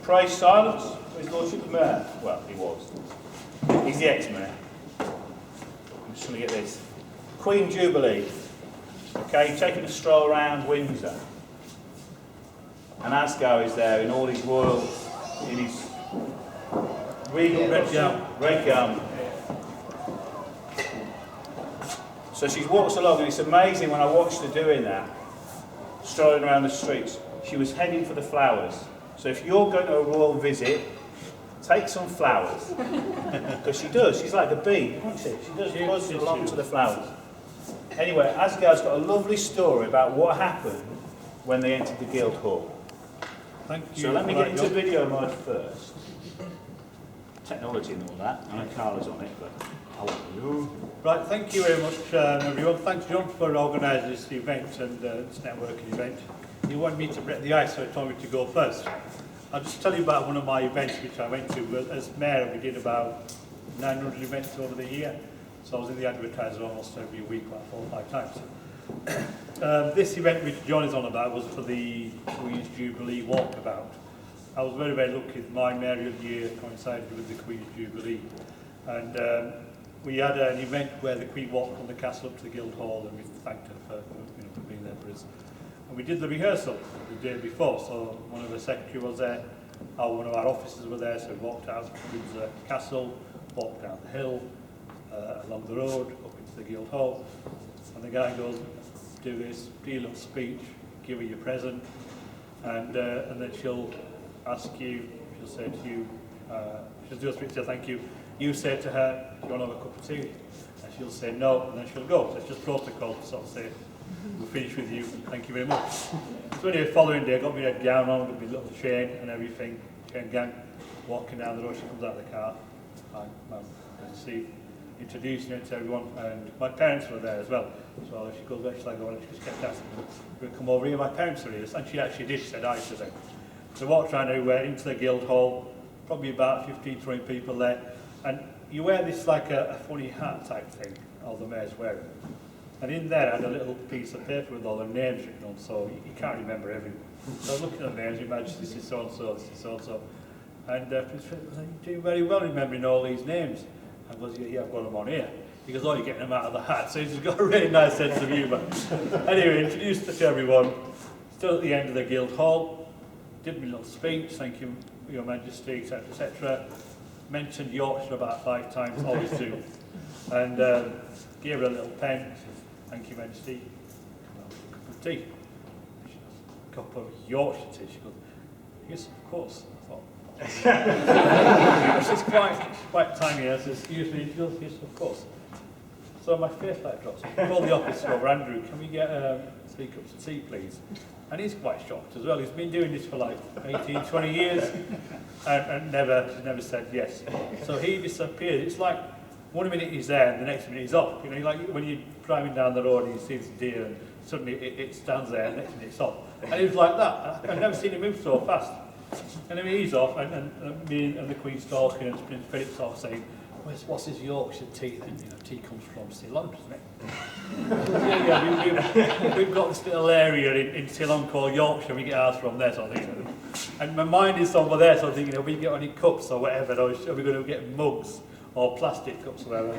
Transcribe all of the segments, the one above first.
Praise silence for His Lordship the Mayor. Well, he was. He's the ex-mayor. I'm just going to get this. Queen Jubilee. Okay, taking a stroll around Windsor. And Asghar is there in all his royal, in his regal red gown. So she walks along, and it's amazing when I watched her doing that, strolling around the streets. She was heading for the flowers. So if you're going to a royal visit, take some flowers. Because she does, she's like a bee, isn't she? She does buzz along to the flowers. Anyway, Asghar's got a lovely story about what happened when they entered the Guildhall. Thank you. So let me get into video mode first. Technology and all that. I know Carla's on it, but I want you. Right, thank you very much, everyone. Thanks, John, for organising this event and this networking event. You wanted me to break the ice, so he told me to go first. I'll just tell you about one of my events which I went to. As mayor, we did about 900 events over the year. So I was in the advertiser almost every week, about 4 or 5 times. This event which John is on about was for the Queen's Jubilee walkabout. I was very, very lucky that my mayoral year coincided with the Queen's Jubilee. And we had an event where the Queen walked from the castle up to the Guildhall, and we thanked her for being there for us. And we did the rehearsal the day before, so one of the secretaries was there, one of our officers were there, so we walked out to the castle, walked down the hill, along the road, up into the Guildhall, and the guy goes, do this, do your little speech, give her your present, and then she'll ask you, she'll say to you, she'll do a speech, say thank you, you say to her, do you want to have a cup of tea? And she'll say no, and then she'll go. So it's just protocol to sort of say, we'll finish with you, thank you very much. So anyway, the following day, I got my red gown on, with my little chain and everything, chain gang, walking down the road, she comes out of the car, hi, ma'am, let's see, introducing her to everyone, and my parents were there as well. So she goes, where shall I go? And she just kept asking me, we'll come over here, my parents are here, and she actually did, she said hi to them. So we walked around everywhere, into the Guildhall, probably about 15, 20 people there, and you wear this like a funny hat type thing, all the mayors wear it. And in there I had a little piece of paper with all their names written on, so you can't remember everyone. So I was looking at the names, Your Majesty, this is so-and-so, this is so-and-so. And Prince Philip was like, you're doing very well remembering all these names. I goes, yeah, I've got them on here. He goes, oh, you're getting them out of the hat. So he's got a really nice sense of humour. Anyway, introduced her to everyone. Stood at the end of the Guildhall, did my little speech, thank you, Your Majesty, etc., etc. Mentioned Yorkshire about 5 times, always do. And gave her a little pen, said, thank you, Majesty. A cup of tea. She goes, a cup of Yorkshire tea. She goes, yes, of course. I thought, she's quite tiny. I said, excuse me. She goes, yes, of course. So my face light drops. I called the office over, Andrew, can we get 3 cups of tea, please? And he's quite shocked as well. He's been doing this for like 18, 20 years and never said yes. So he disappeared. It's like one minute he's there and the next minute he's off. You know, like when you're driving down the road and you see this deer and suddenly it stands there and the next minute it's off. And he was like that. I've never seen him move so fast. And then he's off and me and the Queen's talking and Prince Philip sort of saying, what's his Yorkshire tea then? You know, tea comes from Ceylon, doesn't it? we've got this little area in Ceylon called Yorkshire, we get ours from there, sort of thing. And my mind is over there, so I'm thinking, are we get any cups or whatever, or are we going to get mugs or plastic cups or whatever?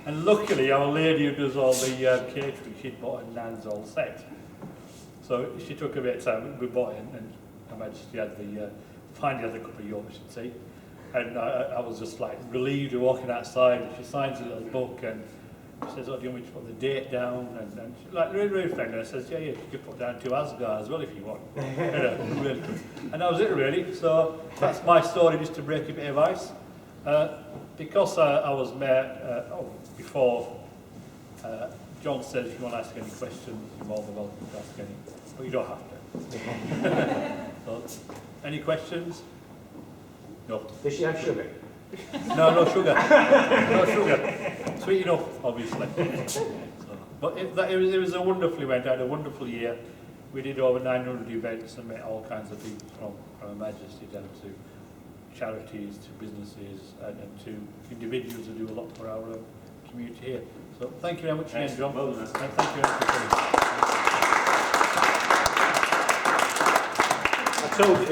And luckily, our lady who does all the catering, she'd bought a Nan's all set. So she took a bit of time, we bought it, and Her Majesty had finally had a cup of Yorkshire tea. And I was just like relieved of walking outside, and she signs a little book and she says, oh, do you want me to put the date down? And she's like really, really friendly. I says, yeah, you could put down to Asghar as well if you want. Really. And that was it really. So that's my story, just to break a bit of ice. Because I was mayor before, John says if you want to ask any questions, you're more than welcome to ask any, but you don't have to. So, any questions? No. Does she have sugar? No sugar. No sugar. Sweet enough, obviously. So, but it was a wonderful event. I had a wonderful year. We did over 900 events and met all kinds of people from Her Majesty down to charities, to businesses, and to individuals who do a lot for our community here. So thank you very much again, John. Well done. And thank you very much for coming. I told you.